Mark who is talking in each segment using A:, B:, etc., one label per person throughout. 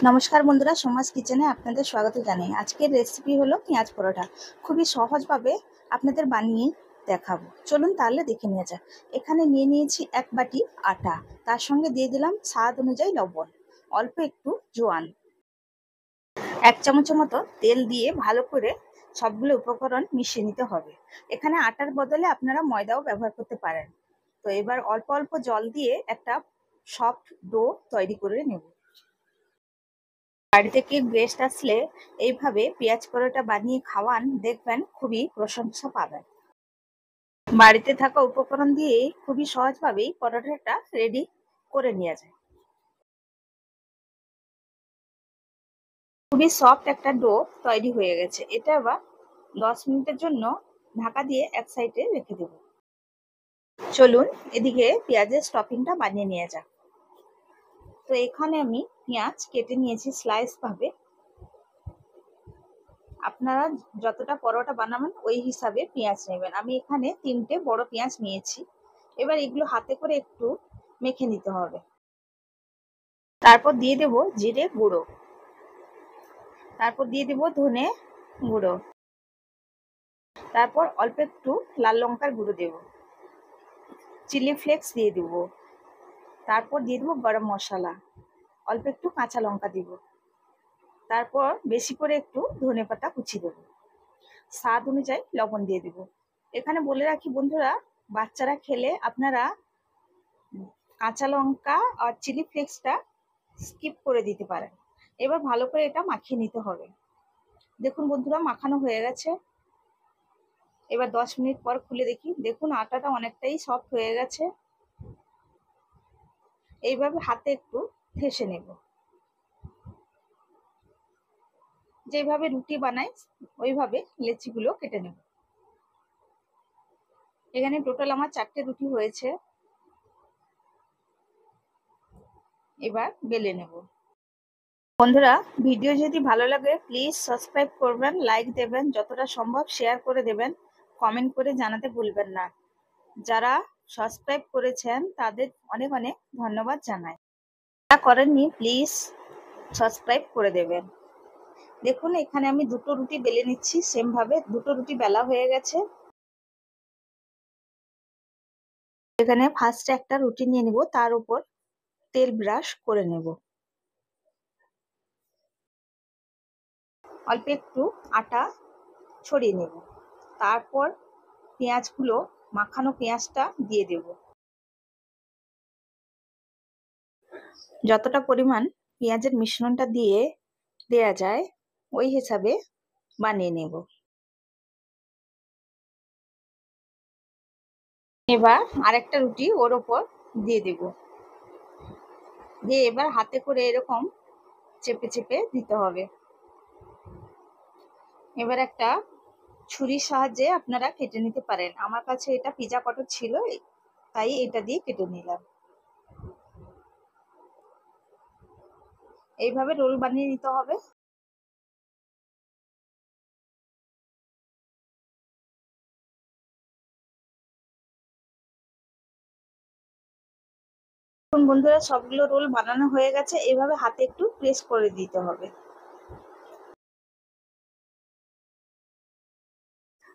A: নমস্কার বন্ধুরা, সমাজ কিচেনে আপনাদের স্বাগত জানাই। আজকের রেসিপি হলো পেঁয়াজ পরোটা। খুবই সহজভাবে আপনাদের বানিয়ে দেখাবো। চলুন তাহলে দেখে নেওয়া যাক। এখানে নিয়ে নিয়েছি 1 বাটি আটা, তার সঙ্গে দিয়ে দিলাম স্বাদ অনুযায়ী লবণ, অল্প একটু জোয়ান, 1 চামচের মতো তেল দিয়ে ভালো করে সবগুলো উপকরণ মিশিয়ে নিতে হবে। এখানে আটার বদলে আপনারা ময়দাও ব্যবহার করতে পারেন। তো এবার অল্প অল্প জল দিয়ে একটা সফট ডো তৈরি করে নেব। বাড়ি থেকে গেস্ট আসলে এইভাবে পেঁয়াজ পরোটা বানিয়ে খাওয়ান, দেখবেন খুবই প্রশংসা পাবেন। বাড়িতে থাকা উপকরণ দিয়ে খুবই সহজভাবেই পরোটাটা রেডি করে নেওয়া যায়। খুবই সফট একটা ডো তৈরি হয়ে গেছে। এটা আবার 10 মিনিটের জন্য ঢাকা দিয়ে এক সাইডে রেখে দেব। চলুন এদিকে পেঁয়াজের স্টফিংটা বানিয়ে নেওয়া যাক। তো এখানে আমি পেঁয়াজ কেটে নিয়েছি স্লাইস ভাবে। আপনারা যতটা পরোটা বানাবেন ওই হিসাবে পেঁয়াজ নেবেন। আমি এখানে 3টে বড় পেঁয়াজ নিয়েছি। এবার এগুলো হাতে করে একটু মেখে নিতে হবে। তারপর দিয়ে দেব জিরে গুঁড়ো, তারপর দিয়ে দেব ধনে গুঁড়ো, তারপর অল্প একটু লাল লঙ্কার গুঁড়ো দেব, চিলি ফ্লেক্স দিয়ে দেব, তারপর দিয়ে দেবো গরম মশলা, অল্প একটু কাঁচা লঙ্কা দিব, তারপর বেশি করে একটু ধনেপাতা কুচি দেব, স্বাদ অনুযায়ী লবণ দিয়ে দেব। এখানে বলে রাখি বন্ধুরা, বাচ্চারা খেলে আপনারা কাঁচা লঙ্কা আর চিলি ফ্লেক্সটা স্কিপ করে দিতে পারেন। এবার ভালো করে এটা মাখিয়ে নিতে হবে। দেখুন বন্ধুরা, মাখানো হয়ে গেছে। এবার 10 মিনিট পর খুলে দেখি। দেখুন আটাটা অনেকটাই সফট হয়ে গেছে। এইভাবে হাতে একটু ঠেসে নেব। যেভাবে রুটি বানাই ওইভাবে লেচিগুলো কেটে নেব। এখানে টোটাল আমার 4টে রুটি হয়েছে। এবার বেলে নেব। বন্ধুরা, ভিডিও যদি ভালো লাগে প্লিজ সাবস্ক্রাইব করবেন, লাইক দেবেন, যতটা সম্ভব শেয়ার করে দেবেন, কমেন্ট করে জানাতে ভুলবেন না। যারা সাবস্ক্রাইব করেছেন তাদের অনেক অনেক ধন্যবাদ জানাই। যারা করেননি প্লিজ সাবস্ক্রাইব করে দেবেন। দেখুন এখানে আমি 2টো রুটি বেলে নিচ্ছি। সেম ভাবে 2টো রুটি বেলা হয়ে গেছে। এখানে ফার্স্টে একটা রুটি নিয়ে নেব, তার উপর তেল ব্রাশ করে নেব। অল্প একটু আটা ছড়িয়ে নেব। তারপর পেঁয়াজগুলো, মাখানো পেঁয়াজটা দিয়ে দেব। যতটা পরিমাণ পেঁয়াজের মিশ্রণটা দেয়া যায় ওই হিসাবে বানিয়ে নেব। এবার আরেকটা রুটি ওর ওপর দিয়ে দেব। দিয়ে এবার হাতে করে এরকম চেপে চেপে দিতে হবে। এবার একটা ছুরির সাহায্যে আপনারা কেটে নিতে পারেন। আমার কাছে এটা পিজা কটার ছিল, তাই এটা দিয়ে কেটে নিলাম। এইভাবে রোল বানিয়ে নিতে হবে। এখন বন্ধুরা সবগুলো রোল বানানো হয়ে গেছে। এইভাবে হাতে একটু প্রেস করে দিতে হবে।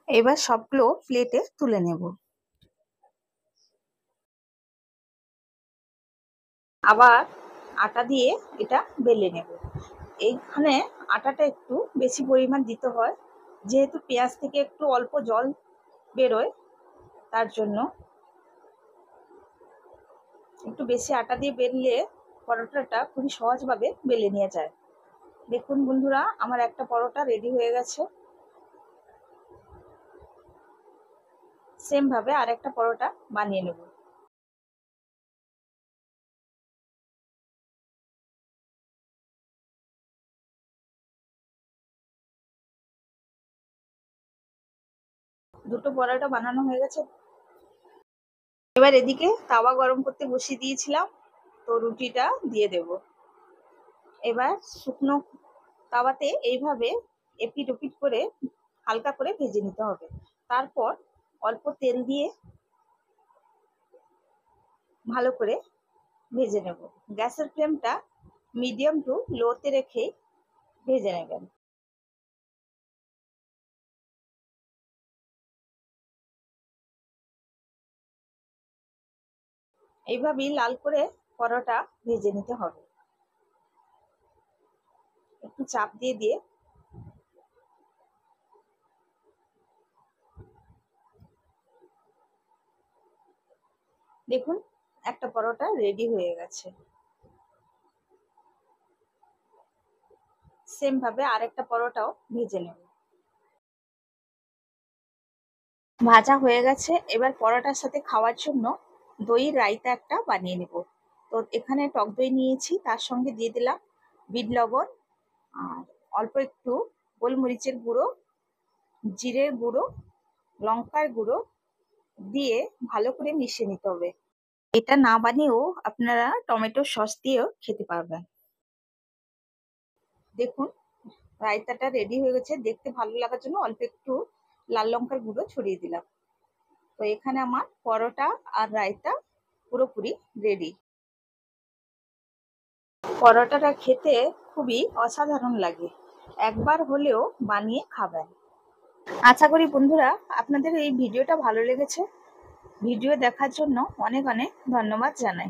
A: এবার সবগুলো প্লেটে তুলে নেব। আবার আটা দিয়ে এটা বেলে নেব। এইখানে আটাটা একটু বেশি পরিমাণ দিতে হয়, যেহেতু পেঁয়াজ থেকে একটু অল্প জল বেরোয়, তার জন্য একটু বেশি আটা দিয়ে বেললে পরোটাটা খুবই সহজভাবে বেলে নেওয়া যায়। দেখুন বন্ধুরা, আমার একটা পরোটা রেডি হয়ে গেছে। সেম ভাবে আরেকটা পরোটা বানিয়ে নেব। দুটো পরোটা বানানো হয়ে গেছে। এবার এদিকে তাওয়া গরম করতে বসিয়ে দিয়েছিলাম, তো রুটিটা দিয়ে দেব। এবার শুকনো তাওয়াতে এইভাবে এপিট ওপিট করে হালকা করে ভেজে নিতে হবে। তারপর অল্প তেল দিয়ে ভালো করে ভেজে নেব। গ্যাসের ফ্লেমটা মিডিয়াম টু লোতে রেখে ভেজে নেবেন। এইভাবেই লাল করে পরোটা ভেজে নিতে হবে। একটু চাপ দিয়ে দিয়ে দেখুন একটা পরোটা রেডি হয়ে গেছে। সেম ভাবে আরেকটা পরোটাও ভেজে নেব। ভাজা হয়ে গেছে, এবার পরোটার সাথে খাওয়ার জন্য দই রায়তা একটা বানিয়ে নেব। তো এখানে টক দই নিয়েছি, তার সঙ্গে দিয়ে দিলাম বিট লবণ আর অল্প একটু গোলমরিচের গুঁড়ো, জিরের গুঁড়ো, লঙ্কার গুঁড়ো দিয়ে ভালো করে মিশিয়ে নিতে হবে। এটা না বানিয়েও আপনারা টমেটো সস দিয়েও খেতে পারবেন। দেখুন রায়তাটা রেডি হয়ে গেছে। দেখতে ভালো লাগার জন্য অল্প একটু লাল লঙ্কার গুঁড়ো ছড়িয়ে দিলাম। তো এখানে আমার পরোটা আর রায়তা পুরোপুরি রেডি। পরোটাটা খেতে খুবই অসাধারণ লাগে, একবার হলেও বানিয়ে খাবেন। আশা করি বন্ধুরা আপনাদের এই ভিডিওটা ভালো লেগেছে। ভিডিও দেখার জন্য অনেক অনেক ধন্যবাদ জানাই।